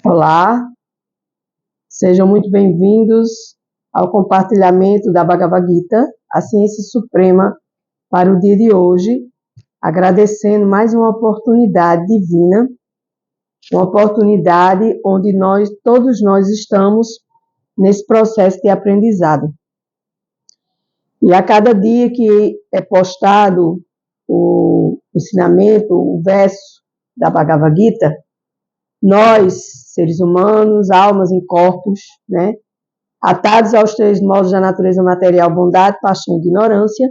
Olá, sejam muito bem-vindos ao compartilhamento da Bhagavad Gita, a ciência suprema, para o dia de hoje, agradecendo mais uma oportunidade divina, uma oportunidade onde todos nós estamos nesse processo de aprendizado. E a cada dia que é postado o ensinamento, o verso da Bhagavad Gita, nós, seres humanos, almas em corpos, né, atados aos três modos da natureza material, bondade, paixão e ignorância,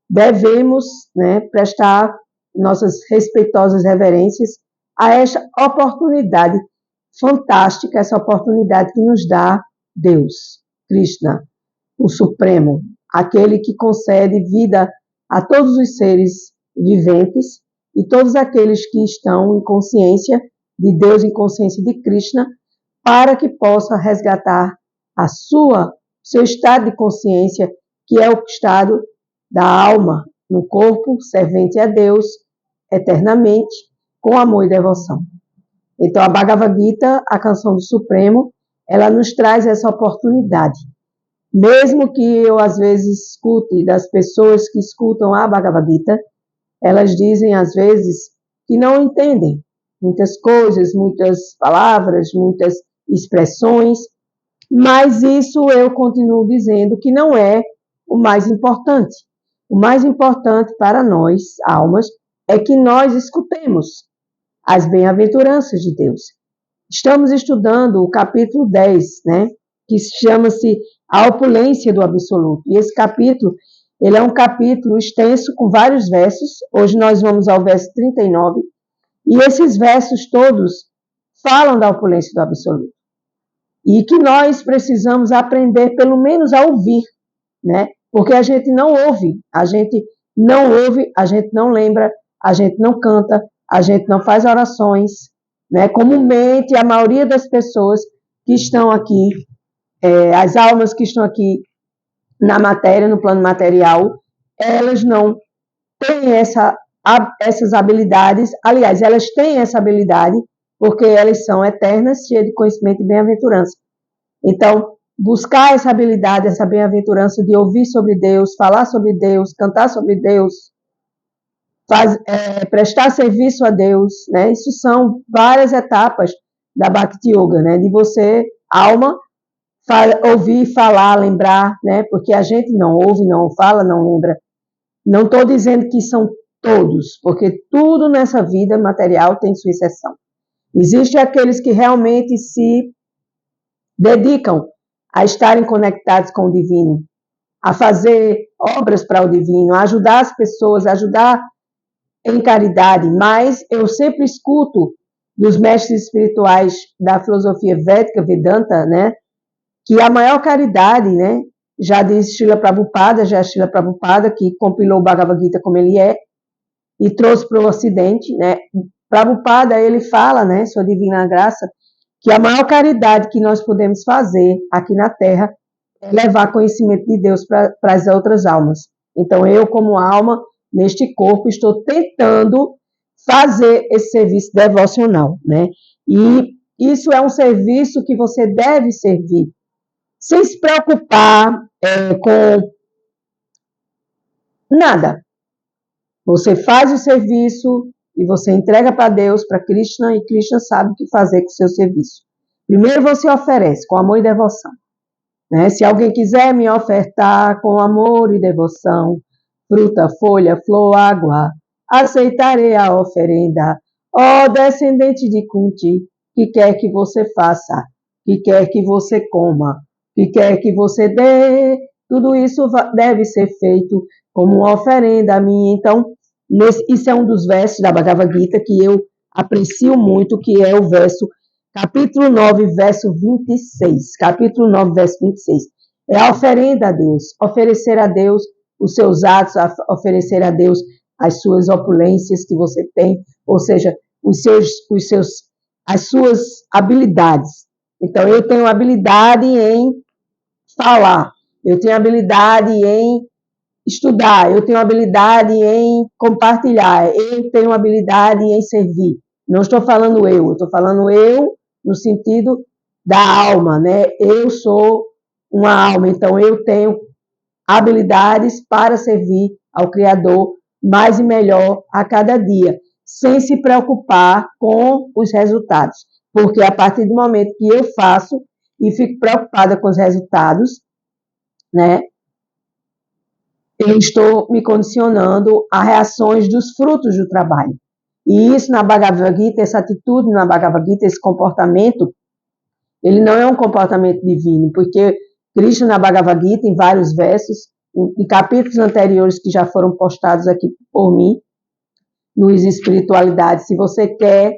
devemos, né, prestar nossas respeitosas reverências a esta oportunidade fantástica, essa oportunidade que nos dá Deus, Krishna, o Supremo, aquele que concede vida a todos os seres viventes e todos aqueles que estão em consciência de Deus, em consciência de Krishna, para que possa resgatar seu estado de consciência, que é o estado da alma no corpo, servente a Deus eternamente, com amor e devoção. Então, a Bhagavad Gita, a canção do Supremo, ela nos traz essa oportunidade. Mesmo que eu, às vezes, escute das pessoas que escutam a Bhagavad Gita, elas dizem, às vezes, que não entendem muitas coisas, muitas palavras, muitas expressões, mas isso eu continuo dizendo que não é o mais importante. O mais importante para nós, almas, é que nós escutemos as bem-aventuranças de Deus. Estamos estudando o capítulo 10, né, que chama-se A Opulência do Absoluto. E esse capítulo, ele é um capítulo extenso com vários versos. Hoje nós vamos ao verso 39. E esses versos todos falam da opulência do Absoluto. E que nós precisamos aprender, pelo menos, a ouvir, né? Porque a gente não ouve, a gente não lembra, a gente não canta, a gente não faz orações, né? Comumente, a maioria das pessoas que estão aqui, as almas que estão aqui na matéria, no plano material, elas não têm essas habilidades. Aliás, elas têm essa habilidade porque elas são eternas, cheias de conhecimento e bem-aventurança. Então, buscar essa habilidade, essa bem-aventurança de ouvir sobre Deus, falar sobre Deus, cantar sobre Deus, prestar serviço a Deus, né? Isso são várias etapas da Bhakti Yoga, né? De você, alma, ouvir, falar, lembrar, né? Porque a gente não ouve, não fala, não lembra. Não estou dizendo que são todos, porque tudo nessa vida material tem sua exceção. Existem aqueles que realmente se dedicam a estarem conectados com o divino, a fazer obras para o divino, a ajudar as pessoas, a ajudar em caridade, mas eu sempre escuto dos mestres espirituais da filosofia védica, Vedanta, né, que a maior caridade, né, já diz Srila Prabhupada, que compilou o Bhagavad Gita como ele é, e trouxe para o Ocidente, né, Prabhupada, ele fala, né, sua divina graça, que a maior caridade que nós podemos fazer aqui na Terra é levar conhecimento de Deus para as outras almas. Então, eu, como alma, neste corpo, estou tentando fazer esse serviço devocional, né? E isso é um serviço que você deve servir, sem se preocupar com nada. Você faz o serviço e você entrega para Deus, para Krishna, e Krishna sabe o que fazer com o seu serviço. Primeiro você oferece com amor e devoção. Né? Se alguém quiser me ofertar com amor e devoção, fruta, folha, flor, água, aceitarei a oferenda. Ó descendente de Kunti, que quer que você faça, que quer que você coma, que quer que você dê, tudo isso deve ser feito como uma oferenda a mim. Então, isso é um dos versos da Bhagavad Gita que eu aprecio muito, que é o verso capítulo 9, verso 26. Capítulo 9, verso 26. É a oferenda a Deus. Oferecer a Deus os seus atos, oferecer a Deus as suas opulências que você tem, ou seja, as suas habilidades. Então, eu tenho habilidade em falar, eu tenho habilidade em estudar, eu tenho habilidade em compartilhar, eu tenho habilidade em servir. Não estou falando eu estou falando eu no sentido da alma, né? Eu sou uma alma, então eu tenho habilidades para servir ao Criador mais e melhor a cada dia, sem se preocupar com os resultados. Porque a partir do momento que eu faço e fico preocupada com os resultados, né, eu estou me condicionando a reações dos frutos do trabalho. E isso na Bhagavad Gita, essa atitude na Bhagavad Gita, esse comportamento, ele não é um comportamento divino, porque Krishna na Bhagavad Gita, em vários versos, em capítulos anteriores que já foram postados aqui por mim, Luiz Espiritualidade, se você quer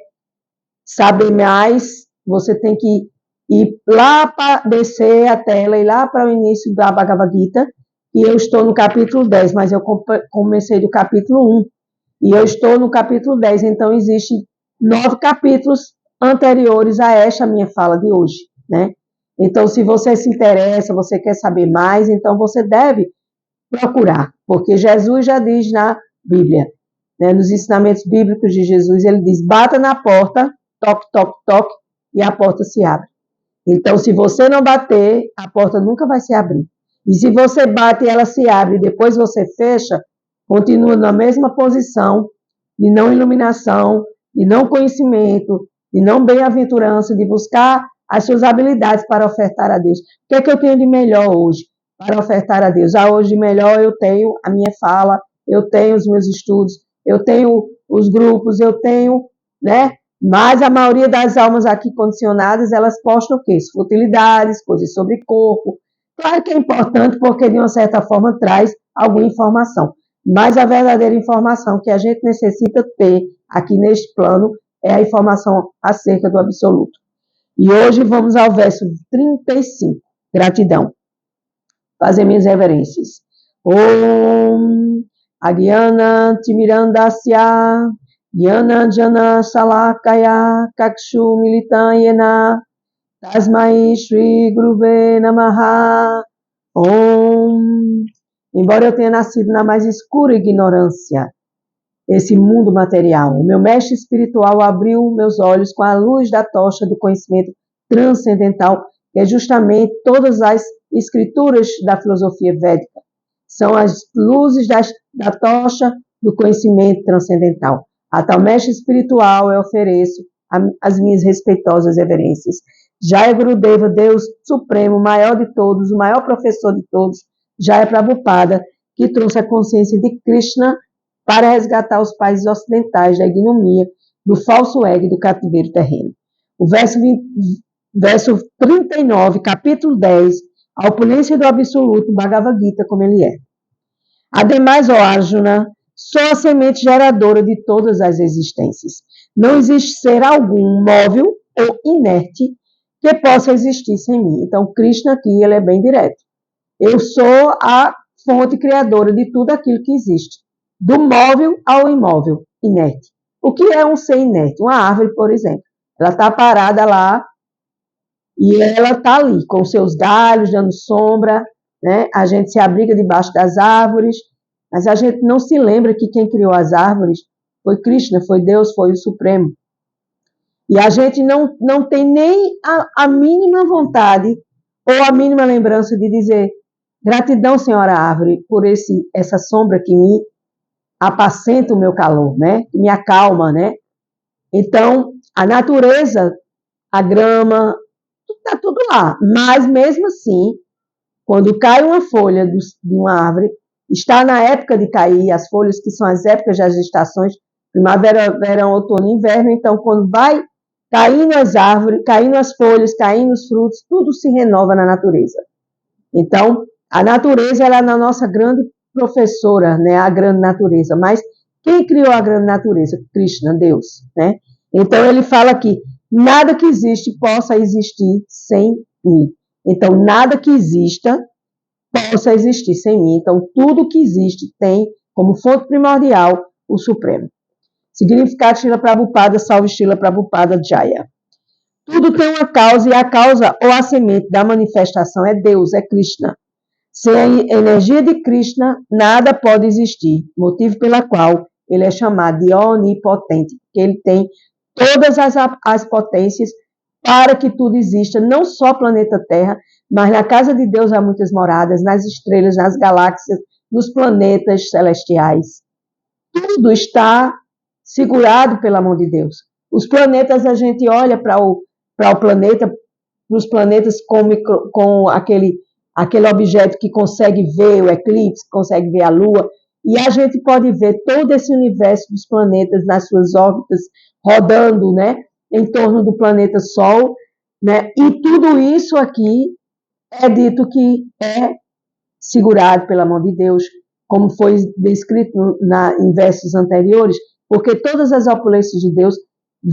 saber mais, você tem que ir lá para descer a tela, ir lá para o início da Bhagavad Gita, e eu estou no capítulo 10, mas eu comecei do capítulo 1, e eu estou no capítulo 10, então existem 9 capítulos anteriores a esta minha fala de hoje, né? Então, se você se interessa, você quer saber mais, então você deve procurar, porque Jesus já diz na Bíblia, né, nos ensinamentos bíblicos de Jesus, ele diz, bata na porta, toque, toque, toque, e a porta se abre. Então, se você não bater, a porta nunca vai se abrir. E se você bate e ela se abre, e depois você fecha, continua na mesma posição, de não iluminação, de não conhecimento, de não bem-aventurança, de buscar as suas habilidades para ofertar a Deus. O que é que eu tenho de melhor hoje para ofertar a Deus? Hoje de melhor eu tenho a minha fala, eu tenho os meus estudos, eu tenho os grupos, eu tenho, né? Mas a maioria das almas aqui condicionadas, elas postam o quê? Futilidades, coisas sobre corpo. Claro que é importante porque, de uma certa forma, traz alguma informação. Mas a verdadeira informação que a gente necessita ter aqui neste plano é a informação acerca do absoluto. E hoje vamos ao verso 35. Gratidão. Fazer minhas reverências. Om Agyana Timirandasya Yana Jana Salakaya Kakshu Militayena Tasmai Shri Guruve Namaha Om. Embora eu tenha nascido na mais escura ignorância, esse mundo material, o meu mestre espiritual abriu meus olhos com a luz da tocha do conhecimento transcendental, que é justamente todas as escrituras da filosofia védica. São as luzes da tocha do conhecimento transcendental. A tal mestre espiritual eu ofereço as minhas respeitosas reverências. Jaya Gurudeva, Deus Supremo, maior de todos, o maior professor de todos, Jaya Prabhupada, que trouxe a consciência de Krishna para resgatar os países ocidentais da ignomia, do falso ego e do cativeiro terreno. O verso 39, capítulo 10, a opulência do absoluto, Bhagavad Gita, como ele é. Ademais, ó Arjuna, sou a semente geradora de todas as existências. Não existe ser algum móvel ou inerte que possa existir sem mim. Então, Krishna aqui, ele é bem direto. Eu sou a fonte criadora de tudo aquilo que existe, do móvel ao imóvel, inerte. O que é um ser inerte? Uma árvore, por exemplo. Ela está parada lá e ela está ali, com seus galhos, dando sombra, né? A gente se abriga debaixo das árvores, mas a gente não se lembra que quem criou as árvores foi Krishna, foi Deus, foi o Supremo. E a gente não tem nem a mínima vontade ou a mínima lembrança de dizer gratidão, senhora árvore, por essa sombra que me apacenta o meu calor, né? Que me acalma, né? Então, a natureza, a grama, está tudo lá. Mas, mesmo assim, quando cai uma folha de uma árvore, está na época de cair as folhas, que são as épocas das estações, primavera, verão, outono e inverno. Então, quando vai caindo as árvores, caindo as folhas, caindo os frutos, tudo se renova na natureza. Então, a natureza ela é a nossa grande professora, né? A grande natureza. Mas quem criou a grande natureza? Krishna, Deus, né? Então, ele fala que nada que existe possa existir sem mim. Então, nada que exista possa existir sem mim. Então, tudo que existe tem como fonte primordial o Supremo. Significado Srila Prabhupada, salve Srila Prabhupada Jaya. Tudo tem uma causa e a causa ou a semente da manifestação é Deus, é Krishna. Sem a energia de Krishna, nada pode existir, motivo pela qual ele é chamado de onipotente, porque ele tem todas as potências para que tudo exista, não só planeta Terra, mas na casa de Deus há muitas moradas, nas estrelas, nas galáxias, nos planetas celestiais. Tudo está segurado pela mão de Deus. Os planetas, a gente olha para o planeta, para os planetas com aquele objeto que consegue ver o eclipse, consegue ver a Lua, e a gente pode ver todo esse universo dos planetas nas suas órbitas, rodando, né, em torno do planeta Sol, né, e tudo isso aqui é dito que é segurado pela mão de Deus, como foi descrito em versos anteriores, porque todas as opulências de Deus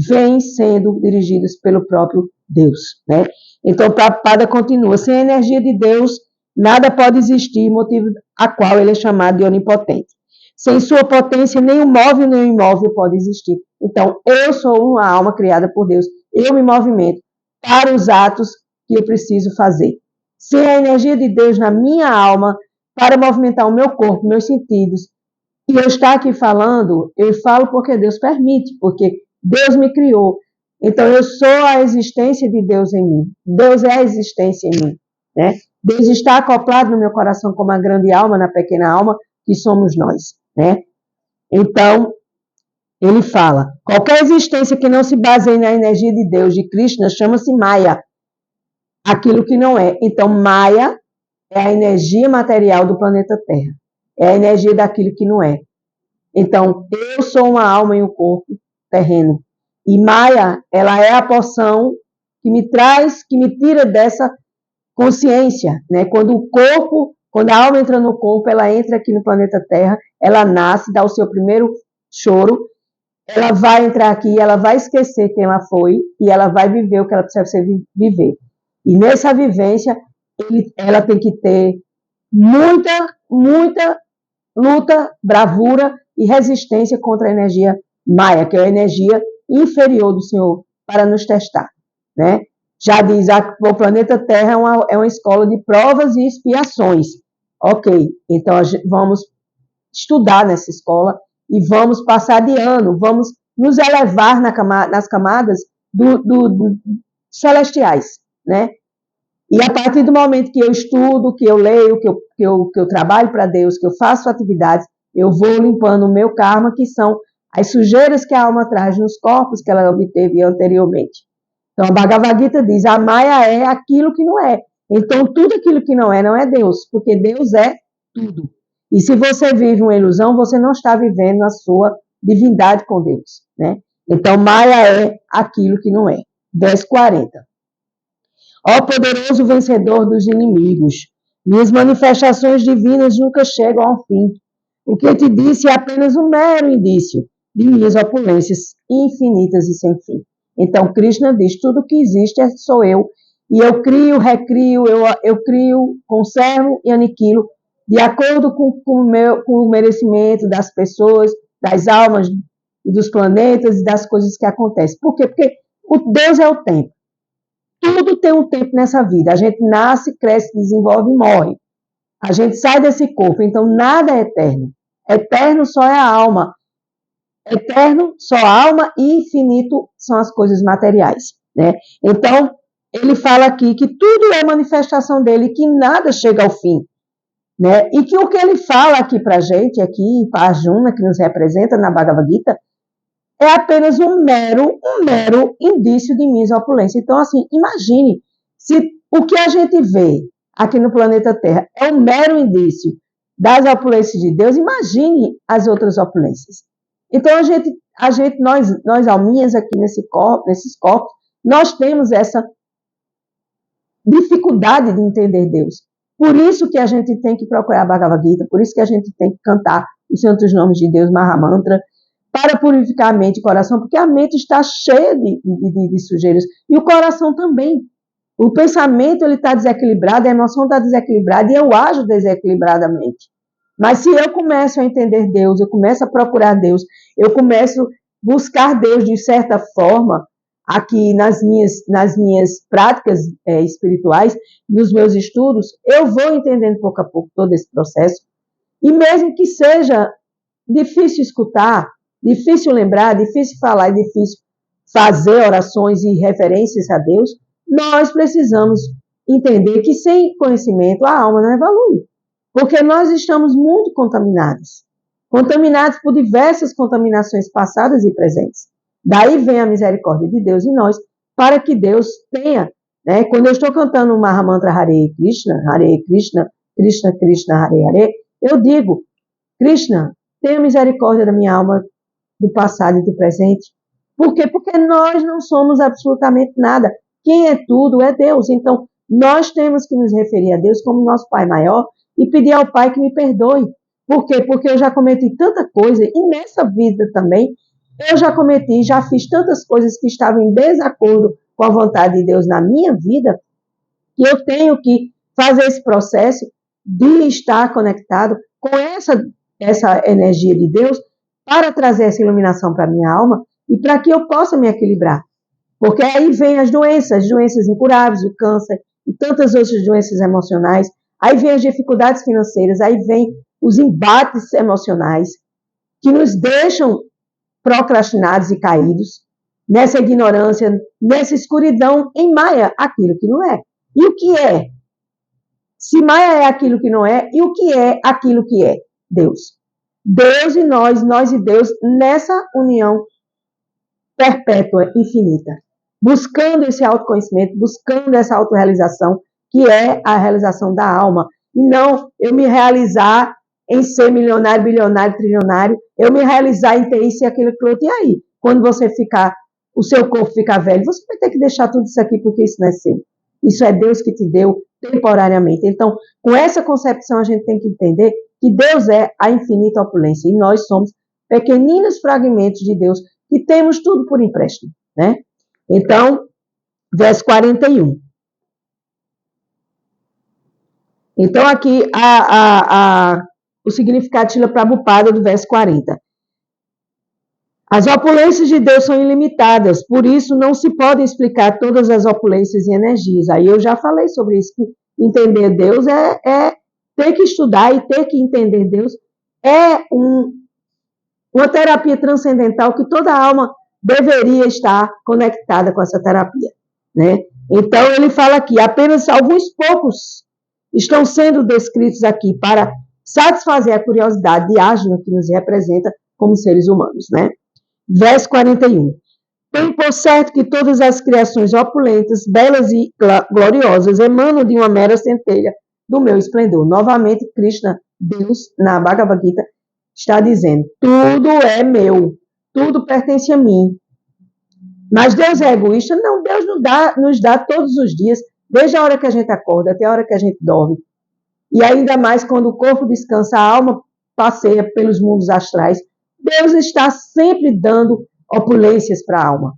vêm sendo dirigidas pelo próprio Deus, né? Então, Prabhupada continua, sem a energia de Deus, nada pode existir, motivo a qual ele é chamado de onipotente. Sem sua potência, nem o móvel nem o imóvel pode existir. Então, eu sou uma alma criada por Deus, eu me movimento para os atos que eu preciso fazer. Sem a energia de Deus na minha alma, para movimentar o meu corpo, meus sentidos, e eu estar aqui falando, eu falo porque Deus permite, porque Deus me criou. Então, eu sou a existência de Deus em mim. Deus é a existência em mim, né? Deus está acoplado no meu coração como a grande alma, na pequena alma, que somos nós, né? Então, ele fala, qualquer existência que não se baseie na energia de Deus, de Krishna, chama-se Maya, aquilo que não é. Então, Maya é a energia material do planeta Terra. É a energia daquilo que não é. Então, eu sou uma alma e um corpo terreno. E Maya, ela é a porção que me traz, que me tira dessa consciência, né? Quando a alma entra no corpo, ela entra aqui no planeta Terra, ela nasce, dá o seu primeiro choro, ela vai entrar aqui, ela vai esquecer quem ela foi e ela vai viver o que ela precisa viver. E nessa vivência, ela tem que ter muita luta, bravura e resistência contra a energia Maya, que é a energia inferior do Senhor, para nos testar, né? Já diz, o planeta Terra é uma escola de provas e expiações. Ok, então vamos estudar nessa escola e vamos passar de ano, vamos nos elevar nas camadas celestiais, né? E a partir do momento que eu estudo, que eu leio, que eu trabalho para Deus, que eu faço atividades, eu vou limpando o meu karma, que são as sujeiras que a alma traz nos corpos que ela obteve anteriormente. Então, a Bhagavad Gita diz, a Maya é aquilo que não é. Então, tudo aquilo que não é Deus, porque Deus é tudo. E se você vive uma ilusão, você não está vivendo a sua divindade com Deus, né? Então, Maya é aquilo que não é. 10:40. Ó poderoso vencedor dos inimigos, minhas manifestações divinas nunca chegam ao fim. O que eu te disse é apenas um mero indício de minhas opulências infinitas e sem fim. Então, Krishna diz, tudo que existe sou eu, e eu crio, recrio, eu crio, conservo e aniquilo, de acordo com o merecimento das pessoas, das almas e dos planetas e das coisas que acontecem. Por quê? Porque o Deus é o tempo. Tudo tem um tempo nessa vida. A gente nasce, cresce, desenvolve e morre. A gente sai desse corpo, então nada é eterno. Eterno só é a alma. Eterno só a alma e infinito são as coisas materiais, né? Então, ele fala aqui que tudo é manifestação dele, que nada chega ao fim, né? E que o que ele fala aqui pra gente, aqui, para a Arjuna, que nos representa na Bhagavad Gita, é apenas um mero indício de minha opulência. Então, assim, imagine se o que a gente vê aqui no planeta Terra é um mero indício das opulências de Deus, imagine as outras opulências. Então, nós alminhas aqui nesses corpos, nós temos essa dificuldade de entender Deus. Por isso que a gente tem que procurar a Bhagavad Gita, por isso que a gente tem que cantar os santos nomes de Deus, Mahamantra, para purificar a mente e o coração, porque a mente está cheia de sujeiras, e o coração também. O pensamento está desequilibrado, a emoção está desequilibrada, e eu ajo desequilibradamente. Mas se eu começo a entender Deus, eu começo a procurar Deus, eu começo a buscar Deus de certa forma, aqui nas minhas práticas espirituais, nos meus estudos, eu vou entendendo pouco a pouco todo esse processo, e mesmo que seja difícil escutar, difícil lembrar, difícil falar, difícil fazer orações e referências a Deus, nós precisamos entender que sem conhecimento a alma não evolui. Porque nós estamos muito contaminados por diversas contaminações passadas e presentes. Daí vem a misericórdia de Deus em nós, para que Deus tenha, né? Quando eu estou cantando o Mahamantra Hare Krishna, Krishna Krishna, Hare Hare, eu digo, Krishna, tenha misericórdia da minha alma, do passado e do presente. Por quê? Porque nós não somos absolutamente nada. Quem é tudo é Deus. Então, nós temos que nos referir a Deus como nosso Pai maior e pedir ao Pai que me perdoe. Por quê? Porque eu já cometi tanta coisa, e nessa vida também, eu já fiz tantas coisas que estavam em desacordo com a vontade de Deus na minha vida, que eu tenho que fazer esse processo de estar conectado com essa energia de Deus para trazer essa iluminação para a minha alma e para que eu possa me equilibrar. Porque aí vem as doenças incuráveis, o câncer e tantas outras doenças emocionais, aí vem as dificuldades financeiras, aí vem os embates emocionais que nos deixam procrastinados e caídos nessa ignorância, nessa escuridão em Maya, aquilo que não é. E o que é? Se Maya é aquilo que não é, e o que é aquilo que é? Deus. Deus e nós e Deus nessa união perpétua, infinita. Buscando esse autoconhecimento, buscando essa autorrealização, que é a realização da alma. E não eu me realizar em ser milionário, bilionário, trilionário, eu me realizar em ter isso e aquilo que outro. E aí, quando você ficar, o seu corpo ficar velho, você vai ter que deixar tudo isso aqui porque isso não é seu. Isso é Deus que te deu temporariamente. Então, com essa concepção, a gente tem que entender que Deus é a infinita opulência e nós somos pequeninos fragmentos de Deus que temos tudo por empréstimo, né? Então, verso 41. Então, aqui, o significado de Srila Prabhupada do verso 40. As opulências de Deus são ilimitadas, por isso não se podem explicar todas as opulências e energias. Aí eu já falei sobre isso, que entender Deus é ter que estudar e ter que entender Deus é uma terapia transcendental que toda alma deveria estar conectada com essa terapia, né? Então ele fala aqui, apenas alguns poucos estão sendo descritos aqui para satisfazer a curiosidade de Arjuna que nos representa como seres humanos, né? Verso 41. Tem por certo que todas as criações opulentas, belas e gloriosas emanam de uma mera centelha do meu esplendor. Novamente, Krishna, Deus, na Bhagavad Gita, está dizendo, tudo é meu, tudo pertence a mim. Mas Deus é egoísta? Não, Deus nos dá todos os dias, desde a hora que a gente acorda até a hora que a gente dorme. E ainda mais quando o corpo descansa, a alma passeia pelos mundos astrais. Deus está sempre dando opulências para a alma.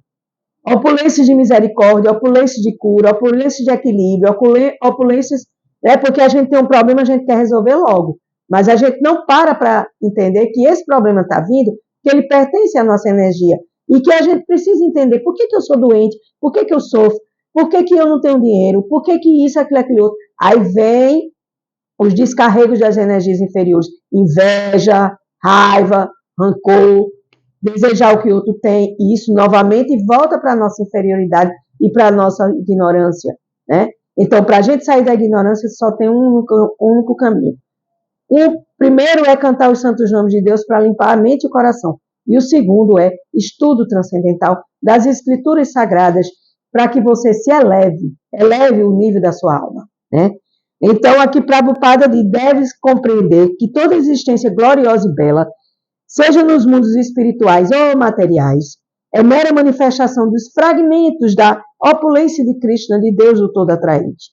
Opulências de misericórdia, opulências de cura, opulências de equilíbrio, opulências, né, porque a gente tem um problema, a gente quer resolver logo. Mas a gente não para entender que esse problema está vindo, que ele pertence à nossa energia. E que a gente precisa entender por que eu sou doente, por que eu sofro, por que eu não tenho dinheiro, por que isso, aquilo outro. Aí vem os descarregos das energias inferiores. Inveja, raiva, rancor, desejar o que o outro tem, e isso novamente volta para a nossa inferioridade e para a nossa ignorância, né? Então, para a gente sair da ignorância, só tem um único caminho. O primeiro é cantar os santos nomes de Deus para limpar a mente e o coração. E o segundo é estudo transcendental das escrituras sagradas para que você se eleve o nível da sua alma, né? Então, aqui Prabhupada deve compreender que toda existência gloriosa e bela, seja nos mundos espirituais ou materiais, é mera manifestação dos fragmentos da opulência de Krishna, de Deus o todo atraente.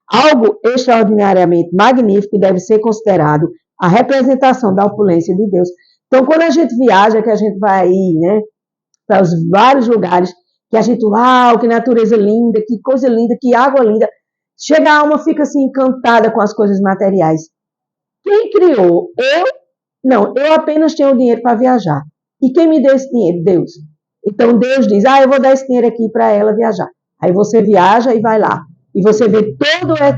Algo extraordinariamente magnífico deve ser considerado a representação da opulência de Deus. Então, quando a gente viaja, que a gente vai aí, né, para os vários lugares, que a gente, uau, que natureza linda, que coisa linda, que água linda, chega a alma, fica assim encantada com as coisas materiais. Quem criou? Não, eu apenas tenho dinheiro para viajar. E quem me deu esse dinheiro? Deus. Então Deus diz, eu vou dar esse dinheiro aqui para ela viajar. Aí você viaja e vai lá. E você vê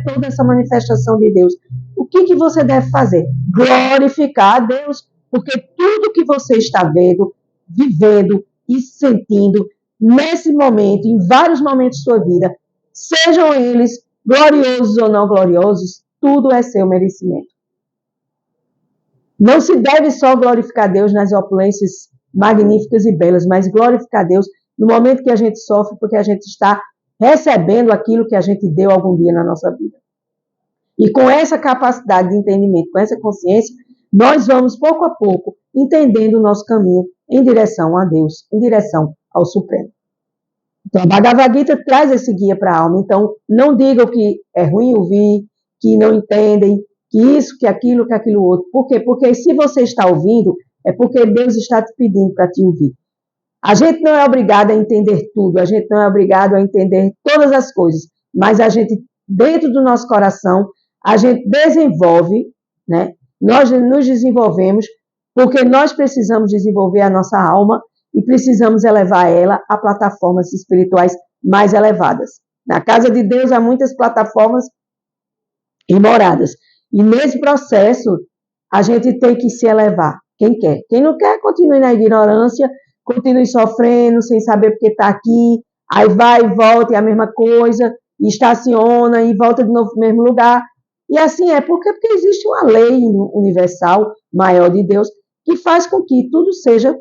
toda essa manifestação de Deus. O que você deve fazer? Glorificar a Deus. Porque tudo que você está vendo, vivendo e sentindo nesse momento, em vários momentos de sua vida, sejam eles gloriosos ou não gloriosos, tudo é seu merecimento. Não se deve só glorificar Deus nas opulências magníficas e belas, mas glorificar Deus no momento que a gente sofre, porque a gente está recebendo aquilo que a gente deu algum dia na nossa vida. E com essa capacidade de entendimento, com essa consciência, nós vamos, pouco a pouco, entendendo o nosso caminho em direção a Deus, em direção ao Supremo. Então, a Bhagavad Gita traz esse guia para a alma. Então, não digam que é ruim ouvir, que não entendem, que isso, que aquilo outro. Por quê? Porque se você está ouvindo, é porque Deus está te pedindo para te ouvir. A gente não é obrigado a entender tudo, a gente não é obrigado a entender todas as coisas, mas a gente, dentro do nosso coração, a gente desenvolve, né? Nós nos desenvolvemos porque nós precisamos desenvolver a nossa alma e precisamos elevar ela a plataformas espirituais mais elevadas. Na casa de Deus há muitas plataformas e moradas. E nesse processo, a gente tem que se elevar. Quem quer? Quem não quer, continue na ignorância, continue sofrendo, sem saber porque está aqui, aí vai e volta, é a mesma coisa, e estaciona e volta de novo para o mesmo lugar. E assim é, porque existe uma lei universal, maior de Deus, que faz com que tudo seja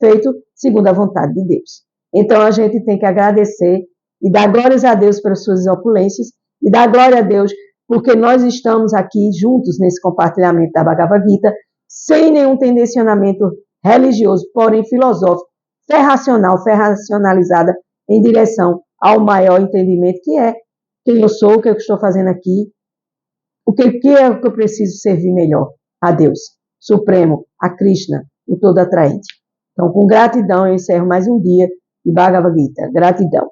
feito segundo a vontade de Deus. Então a gente tem que agradecer e dar glórias a Deus pelas suas opulências e dar glória a Deus porque nós estamos aqui juntos nesse compartilhamento da Bhagavad Gita sem nenhum tendencionamento religioso, porém filosófico, fé racionalizada em direção ao maior entendimento que é quem eu sou, o que eu estou fazendo aqui, o que é que eu preciso servir melhor a Deus, Supremo, a Krishna, o todo atraente. Então, com gratidão, eu encerro mais um dia de Bhagavad Gita. Gratidão.